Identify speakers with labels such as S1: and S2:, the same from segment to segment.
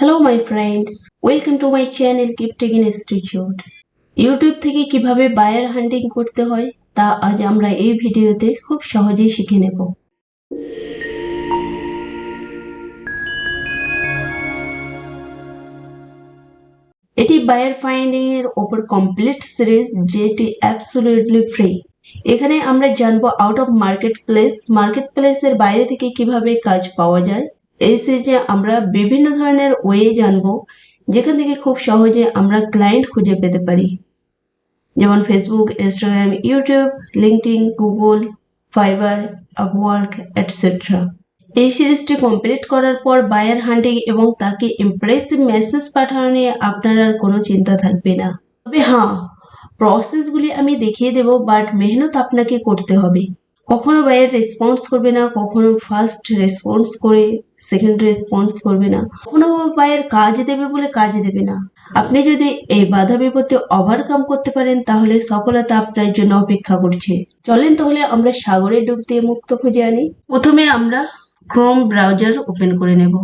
S1: Hello my friends, welcome to my channel gifting institute. YouTube থেকে কিভাবে buyer হান্টিং করতে হয় তা আজ আমরা এই ভিডিওতে খুব সহজেই শিখে নেব। এটি বায়ার ফাইন্ডিং এর ওপর কমপ্লিট সিরিজ, যেটি অ্যাবসলিউটলি ফ্রি। এখানে আমরা জানবো আউট অফ মার্কেট প্লেসের বাইরে থেকে কিভাবে কাজ পাওয়া যায়। এই সিরিজে আমরা বিভিন্ন ধরনের ওয়ে জানবো যেখান থেকে খুব সহজে আমরা ক্লায়েন্ট খুঁজে পেতে পারি, যেমন Facebook, Instagram, YouTube, LinkedIn, Google, fibre, Upwork etcetera. এই সিরিজটি কমপ্লিট করার পর বায়ার হান্টিং এবং তাকে ইমপ্রেসিভ মেসেজ পাঠানো নিয়ে আপনার আর কোনো চিন্তা থাকবে না। তবে হ্যাঁ, প্রসেসগুলি আমি দেখিয়ে দেব, বাট মেহনত আপনাকে করতে হবে। কখনো বায়ার রেসপন্স করবে না, কখনো ফার্স্ট রেসপন্স করে সেকেন্ড রেসপন্স করবে না, কখনো বায়ার কাজ দেবে বলে কাজ দেবে না। আপনি যদি এই বাধা বিপত্তি ওভারকাম করতে পারেন তাহলে সফলতা আপনার জন্য অপেক্ষা করছে। চলেন তাহলে আমরা সাগরে ডুব দিয়ে মুক্ত খুঁজে আনি। প্রথমে আমরা ক্রোম ব্রাউজার ওপেন করে নেব।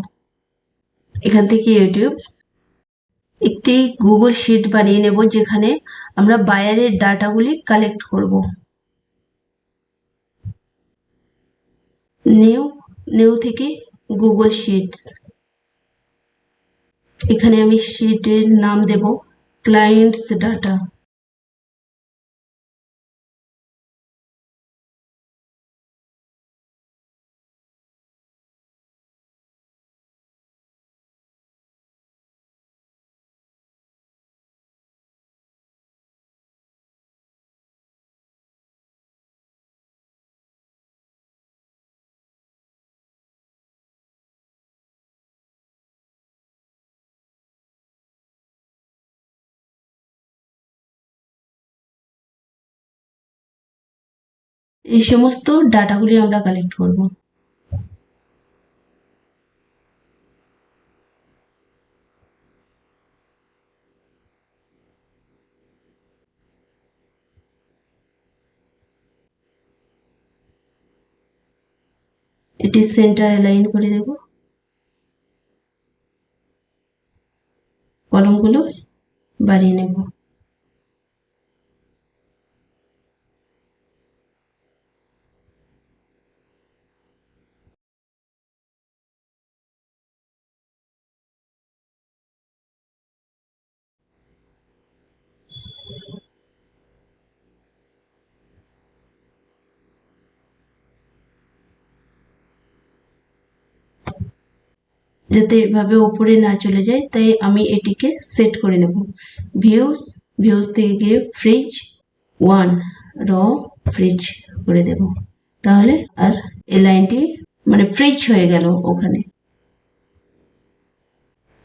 S1: এখান থেকে ইউটিউব, একটি গুগল শিট বানিয়ে নেব যেখানে আমরা বায়ারের ডাটাগুলি কালেক্ট করব। নিউ থেকে গুগল শিটস। এখানে আমি শিটের নাম দেব ক্লায়েন্টস ডাটা। এই সমস্ত ডাটাগুলি আমরা কালেক্ট করব। এটি সেন্টার অ্যালাইন করে দেব। কলমগুলো বাড়িয়ে নেব। যাতে এভাবে উপরে না চলে যায় তাই আমি এটিকে সেট করে নেব। ভিউজ থেকে গিয়ে ফ্রিজ 1 র ফ্রিজ করে দেব। তাহলে আর এই লাইনটি ফ্রিজ হয়ে গেল ওখানে।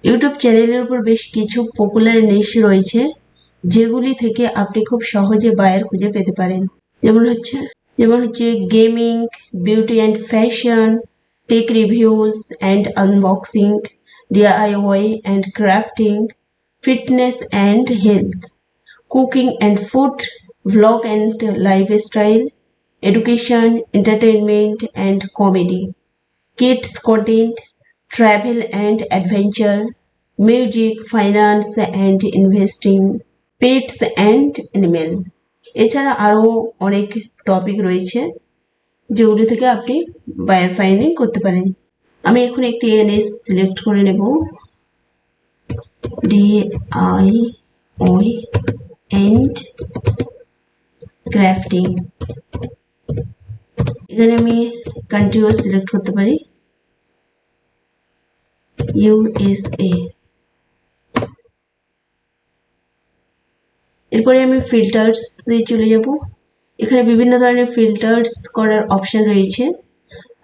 S1: ইউটিউব চ্যানেলের উপর বেশ কিছু পপুলার নিশ রয়েছে যেগুলি থেকে আপনি খুব সহজে বায়ার খুঁজে পেতে পারেন। যেমন হচ্ছে gaming, beauty and fashion, tech reviews and unboxing, DIY and crafting, fitness and health, cooking and food, vlog and lifestyle, education, entertainment and comedy, kids content, travel and adventure, music, finance and investing, pets and animal। এছাড়া আরো অনেক topic রয়েছে যেগুলি থেকে আপনি buyer finding করতে পারেন। আমি এখন একটি এনএস সিলেক্ট করে নেব, DIY and ক্রাফটিং। এখানে আমি কান্ট্রিও সিলেক্ট করতে পারি, USA। এরপরে আমি ফিল্টার্সে চলে যাব। এখানে বিভিন্ন ধরনের ফিল্টার্স করার অপশন রয়েছে,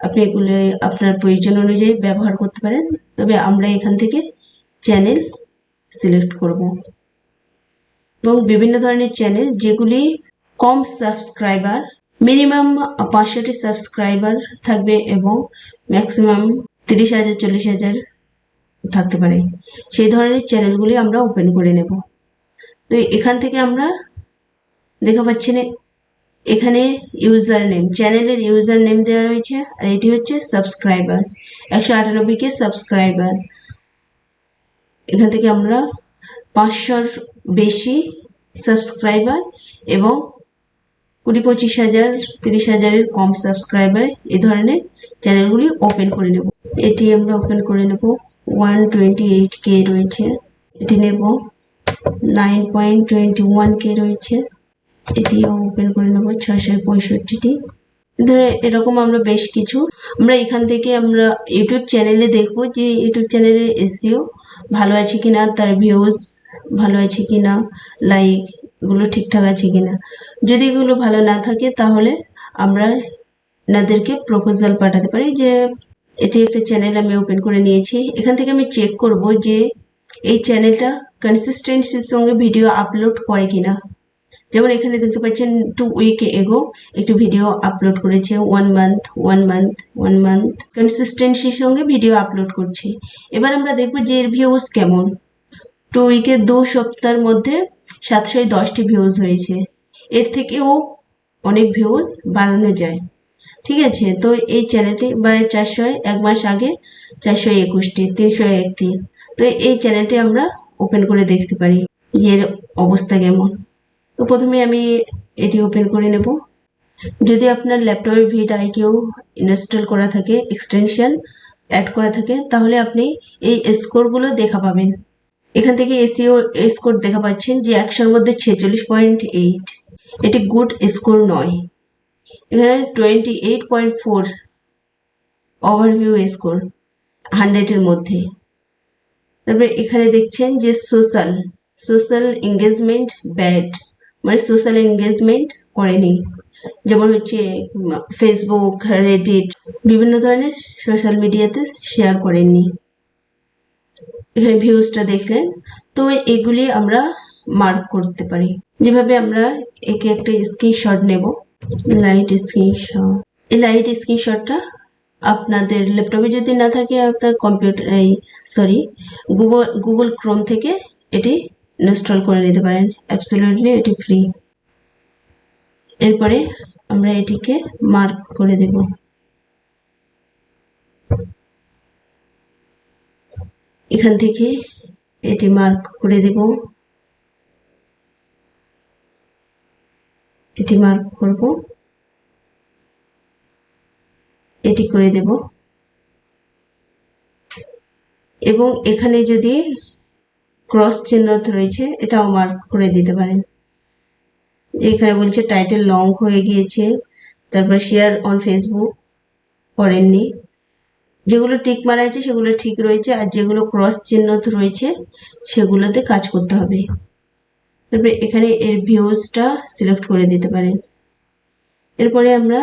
S1: আপনি এগুলো আপনার প্রয়োজন অনুযায়ী ব্যবহার করতে পারেন। তবে আমরা এখান থেকে চ্যানেল সিলেক্ট করব এবং বিভিন্ন ধরনের চ্যানেল যেগুলি কম সাবস্ক্রাইবার, মিনিমাম 500টি সাবস্ক্রাইবার থাকবে এবং ম্যাক্সিমাম 30,000 40,000 থাকতে পারে, সেই ধরনের চ্যানেলগুলি আমরা ওপেন করে নেব। তো এখান থেকে আমরা দেখা পাচ্ছেন এখানে ইউজার নেম, চ্যানেলের ইউজার নেম দেওয়া রয়েছে, আর এটি হচ্ছে সাবস্ক্রাইবার, 198কে সাবস্ক্রাইবার। এখান থেকে আমরা 500-র বেশি সাবস্ক্রাইবার এবং 20-25 হাজার 30 হাজারের কম সাবস্ক্রাইবার এই ধরনের চ্যানেলগুলি ওপেন করে নেব। এটি আমরা ওপেন করে নেব। 128K রয়েছে, এটি নেব। 9.21K রয়েছে, এটিও ওপেন করে নেব। 665টি। ধরে এরকম আমরা বেশ কিছু আমরা এখান থেকে আমরা ইউটিউব চ্যানেলে দেখব যে ইউটিউব চ্যানেলে এসইও ভালো আছে কিনা, তার ভিউজ ভালো আছে কিনা, লাইক এগুলো ঠিকঠাক আছে কিনা। যদি এগুলো ভালো না থাকে তাহলে আমরা এনাদেরকে প্রপোজাল পাঠাতে পারি যে এটি একটা চ্যানেল আমি ওপেন করে নিয়েছি। এখান থেকে আমি চেক করব যে এই চ্যানেলটা কনসিস্টেন্সির সঙ্গে ভিডিও আপলোড করে কিনা। যেমন এখানে দেখতে পাচ্ছেন 2 উইক এগো একটি ভিডিও আপলোড করেছে, 1 মান্থ কনসিস্টেন্সির সঙ্গে ভিডিও আপলোড করছে। এবার আমরা দেখব যে এর ভিউজ কেমন। 2 উইকে 2 সপ্তাহের মধ্যে 710টি ভিউজ হয়েছে। এর থেকেও অনেক ভিউজ বাড়ানো যায়। ঠিক আছে, তো এই চ্যানেলটি বা 400 এক মাস আগে 421টি, 301টি। তো এই চ্যানেলটি আমরা ওপেন করে দেখতে পারি এর অবস্থা কেমন। তো প্রথমে আমি এটি ওপেন করে নেব। যদি আপনার ল্যাপটপে ভিডিআইকিউ ইনস্টল করা থাকে, এক্সটেনশন অ্যাড করা থাকে, তাহলে আপনি এই স্কোরগুলো দেখা পাবেন। এখান থেকে এসইও স্কোর দেখা পাচ্ছেন যে 100-র মধ্যে 46.8। এটি গুড স্কোর নয়। এখানে 28.4 ওভারভিউ স্কোর 100-এর মধ্যে। তারপরে এখানে দেখছেন যে সোশ্যাল এঙ্গেজমেন্ট ব্যাড, মানে সোশ্যাল এঙ্গেজমেন্ট করেনি। যেমন হচ্ছে ফেসবুক, রেডিট বিভিন্ন ধরনের সোশ্যাল মিডিয়াতে শেয়ার করেননি। এখানে ভিউজটা দেখলেন। তো এগুলি আমরা মার্ক করতে পারি। যেভাবে আমরা একে একটা স্ক্রিনশট নেব, লাইট স্ক্রিনশট। এই লাইট স্ক্রিনশটটা আপনাদের ল্যাপটপে যদি না থাকে আপনার গুগল ক্রোম থেকে এটি ইনস্টল করে নিতে পারেন। অ্যাবসলিউটলি এটি ফ্রি। এরপরে আমরা এটিকে মার্ক করে দেব। এখান থেকে এটি মার্ক করে দেব। এটি মার্ক করব, এটি করে দেব। এবং এখানে যদি ক্রস চিহ্ন রয়েছে এটাও মার্ক করে দিতে পারেন। এখানে বলছে টাইটেল লং হয়ে গিয়েছে, তারপর শেয়ার অন ফেসবুক করেননি। যেগুলো টিক মারা আছে সেগুলো ঠিক রয়েছে, আর যেগুলো ক্রস চিহ্ন রয়েছে সেগুলোতে কাজ করতে হবে। তারপরে এখানে এর ভিউজটা সিলেক্ট করে দিতে পারেন। এরপরে আমরা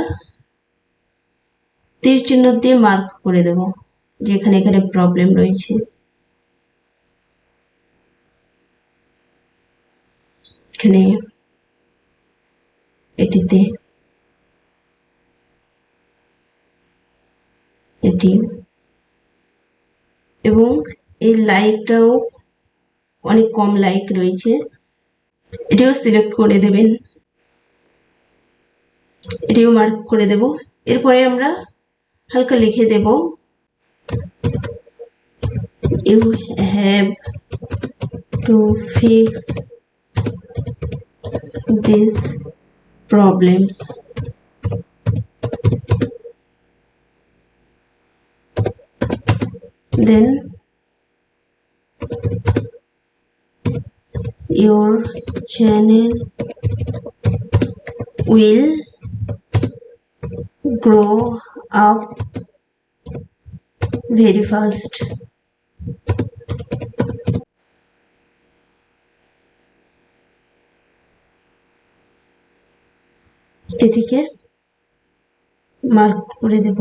S1: তীর চিহ্ন দিয়ে মার্ক করে দেব যে এখানে প্রবলেম রয়েছে। এখানে এটিতে এটি, এবং এই লাইকটাও অনেক কম লাইক রয়েছে, এটিও সিলেক্ট করে দেবেন। এটিও মার্ক করে দেব। এরপরে আমরা হালকা লিখে দেব you have to fix this problems. Then your channel will grow up very fast. এটিকে মার্ক করে দেব।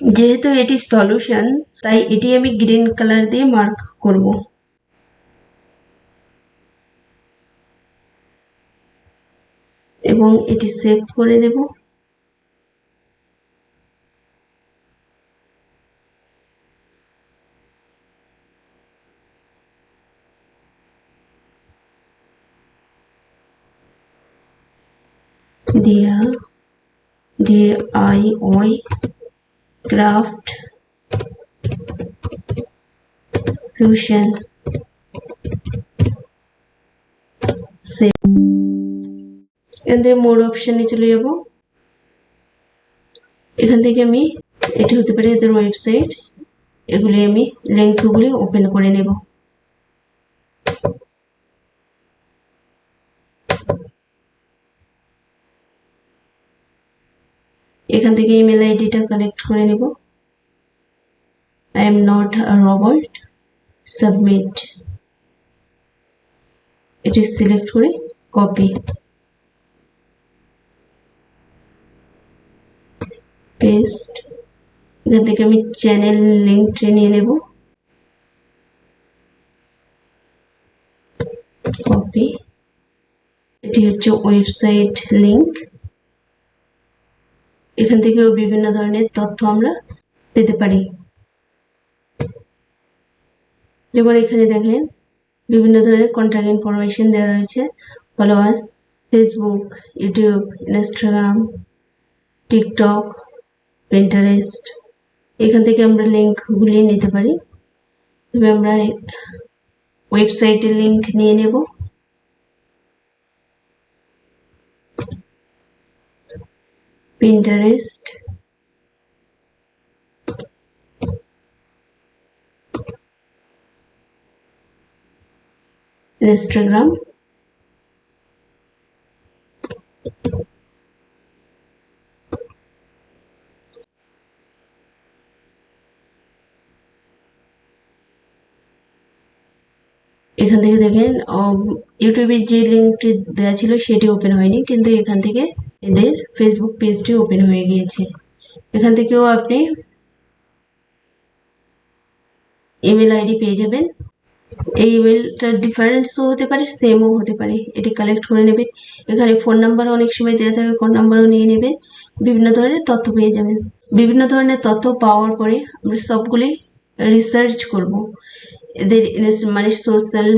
S1: যেহেতু এটি সলিউশন তাই এটি আমি গ্রিন কালার দিয়ে মার্ক করব। এবং এটি সেভ করে দেব। DIY ক্রাফট fusion save এখান থেকে মোর অপশনে চলে যাব এখান থেকে আমি এটি হতে পারে এদের ওয়েবসাইট এগুলি আমি লিংকগুলি ওপেন করে নেব এখান থেকে ইমেল আইডিটা কালেক্ট করে নেব I am not a robot submit এটি সিলেক্ট করে কপি পেস্ট এখান থেকে আমি চ্যানেল লিংকটা নিয়ে নেব কপি এটি হচ্ছে ওয়েবসাইট লিংক এখান থেকেও বিভিন্ন ধরনের তথ্য আমরা পেতে পারি যেমন এখানে দেখেন বিভিন্ন ধরনের কন্ট্যাক্ট ইনফরমেশন দেওয়া রয়েছে followers Facebook YouTube Instagram TikTok Pinterest এখান থেকে আমরা লিংকগুলি নিতে পারি তবে আমরা ওয়েবসাইটের লিংক নিয়ে নেব পিন্টারেস্ট ইনস্টাগ্রাম এখান থেকে দেখেন ইউটিউবের যে লিংকটি দেওয়া ছিল সেটি ওপেন হয়নি কিন্তু এখান থেকে এদের ফেসবুক পেজটি ওপেন হয়ে গিয়েছে এখান থেকেও আপনি ইমেল আইডি পেয়ে যাবেন এই ইমেলটা ডিফারেন্সও হতে পারে সেমও হতে পারে এটি কালেক্ট করে নেবেন এখানে ফোন নাম্বার অনেক সময় দেওয়া থাকবে ফোন নাম্বারও নিয়ে নেবেন বিভিন্ন ধরনের তথ্য পেয়ে যাবেন বিভিন্ন ধরনের তথ্য পাওয়ার পরে আমরা সবগুলি রিসার্চ করব এদের মানে সোশ্যাল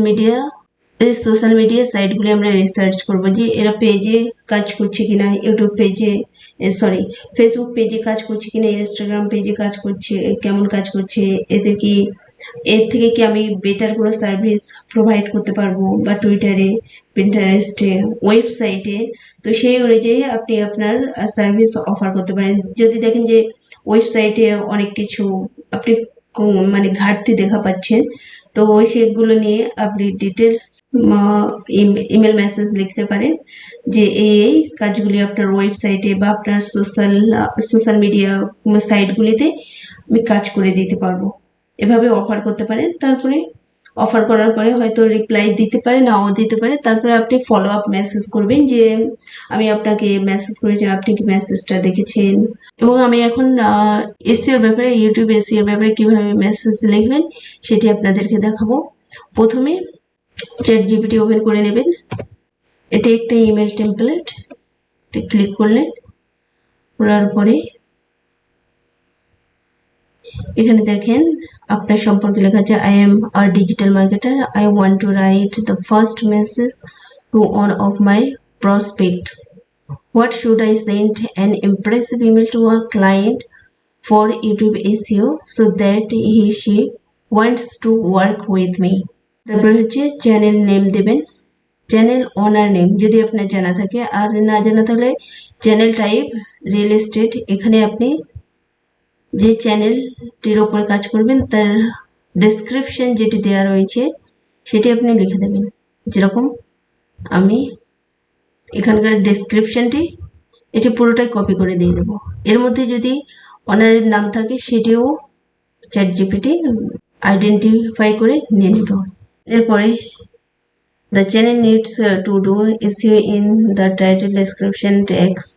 S1: মিডিয়া সাইটগুলি আমরা রিসার্চ করব যে এরা পেজে কাজ করছে কিনা ইউটিউব পেজে সরি ফেসবুক পেজে কাজ করছে কিনা ইনস্টাগ্রাম পেজে কাজ করছে কেমন কাজ করছে এদের কি এর থেকে কি আমি বেটার কোনো সার্ভিস প্রোভাইড করতে পারবো বা টুইটারে পিন্টারেস্টে ওয়েবসাইটে তো সেই অনুযায়ী আপনি আপনার সার্ভিস অফার করতে পারেন যদি দেখেন যে ওয়েবসাইটে অনেক কিছু আপনি মানে ঘাটতি দেখা পাচ্ছেন তো সেগুলো নিয়ে আপনি ডিটেলস ইমেল মেসেজ লিখতে পারেন যে এই কাজগুলি আপনার ওয়েবসাইটে বা আপনার সোশ্যাল মিডিয়া সাইটগুলিতে আমি কাজ করে দিতে পারবো এভাবে অফার করতে পারেন তারপরে অফার করার পরে হয়তো রিপ্লাই দিতে পারে নাও দিতে পারে তারপরে আপনি ফলো আপ মেসেজ করবেন যে আমি আপনাকে মেসেজ করেছি আপনি কি মেসেজটা দেখেছেন এবং আমি এখন এসইওর ব্যাপারে ইউটিউব এসইওর ব্যাপারে কিভাবে মেসেজ লিখবেন সেটি আপনাদেরকে দেখাবো প্রথমে চ্যাট জিপিটি ওপেন করে নেবেন এটা একটা ইমেল টেমপ্লেট ক্লিক করলেন করার পরে এখানে দেখেন আপনার সম্পর্কে লেখা আছে I am a digital marketer. I want to write the first message to one of my prospects. What should I send an impressive email to a client for YouTube SEO so that she wants to work with me? তারপর হচ্ছে channel name দেবেন channel ওনার name যদি আপনার জানা থাকে আর না জানা থাকলে চ্যানেল টাইপ রিয়েল এস্টেট এখানে আপনি যে চ্যানেলটির উপরে কাজ করবেন তার ডেসক্রিপশন যেটি দেওয়া রয়েছে সেটি আপনি লিখে দেবেন যেরকম আমি এখানকার ডেসক্রিপশনটি এটি পুরোটাই কপি করে দিয়ে দেবো এর মধ্যে যদি অনারের নাম থাকে সেটিও চ্যাট জিপিটি আইডেন্টিফাই করে নিয়ে নেব এরপরে the channel needs to do SEO in the title description text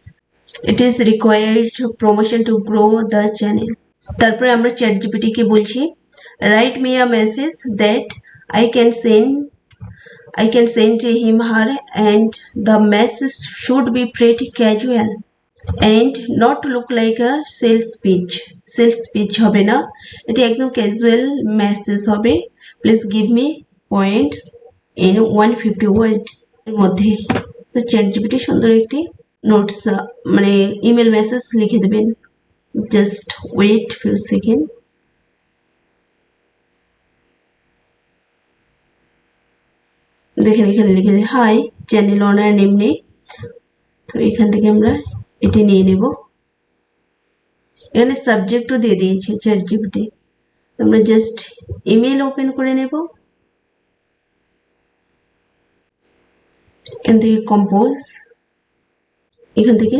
S1: it is required promotion to grow the channel তারপরে আমরা চ্যাট জিপিটি কে বলছি write me a message that I can send to him her and the message should be pretty casual and not look like a sales speech হবে না এটি একদম casual message হবে please give me points in 150 words এর মধ্যে তো chat GPT সুন্দর একটি নোটস মানে ইমেল মেসেজ লিখে দেবেন জাস্ট ওয়েট ফিউ সেকেন্ড দেখেন এখানে লিখেছে হাই, চ্যানেল ওনার নেম নেই, তো এখান থেকে আমরা এটি নিয়ে নেব। এখানে সাবজেক্টও দিয়ে দিয়েছে চ্যাট জিপিটি। আমরা জাস্ট ইমেল ওপেন করে নেব, এখান থেকে কম্পোজ, এখান থেকে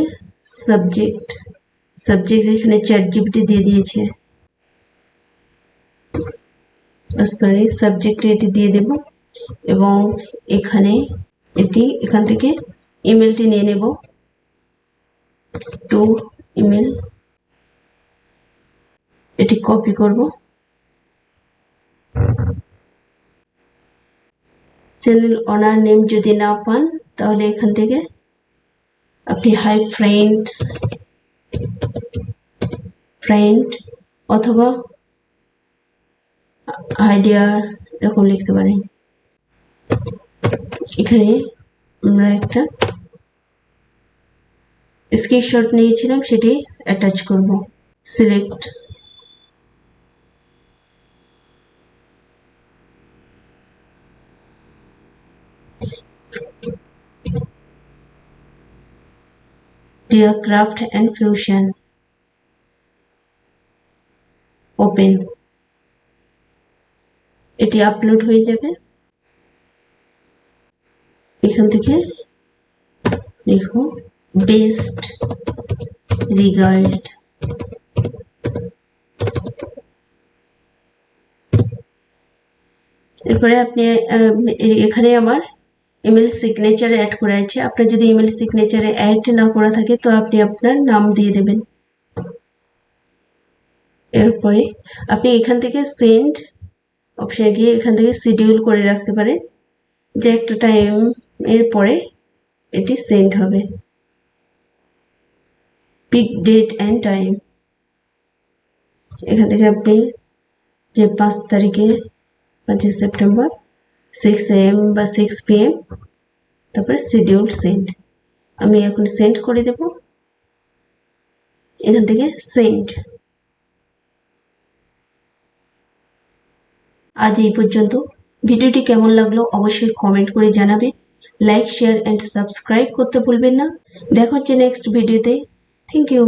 S1: সাবজেক্ট এখানে চ্যাট জিপিটি দিয়ে দিয়েছে, সরি সাবজেক্টে এটি দিয়ে দেব এবং এখানে এখান থেকে ইমেলটি নিয়ে নেব, টু ইমেল, এটি কপি করব, চ্যানেল ওনার নেম যদি না পান তাহলে এখান থেকে আপনি হাই ফ্রেন্ড অথবা হাই ডিয়ার এরকম লিখতে পারেন। এখানে আমরা একটা স্ক্রিনশট নিয়েছিলাম, সেটি অ্যাটাচ করব। Select, Craft and Fusion, open, এটি আপলোড হয়ে যাবে। এখান থেকে লিখো বেস্ট রিগার্ড, এরপরে আপনি এখানে আমার ইমেল সিগনেচারে অ্যাড করা আছে। আপনার যদি ইমেল সিগনেচারে অ্যাড না করা থাকে তো আপনি আপনার নাম দিয়ে দেবেন। এরপরে আপনি এখান থেকে সেন্ড অপশনে গিয়ে এখান থেকে শিডিউল করে রাখতে পারেন যে একটা টাইম এর পরে এটি সেন্ড হবে। পিক ডেট অ্যান্ড টাইম, এখান থেকে আপনি যে 5 তারিখে 5 সেপ্টেম্বর 6 AM বা 6 PM, তারপরে শিডিউল সেন্ড, আমি এখন সেন্ড করে দেব। এখান থেকে সেন্ড। আজ এই পর্যন্ত। ভিডিওটি কেমন লাগলো অবশ্যই কমেন্ট করে জানাবেন। লাইক, শেয়ার অ্যান্ড সাবস্ক্রাইব করতে ভুলবেন না। দেখা হচ্ছে নেক্সট ভিডিওতে। Thank you.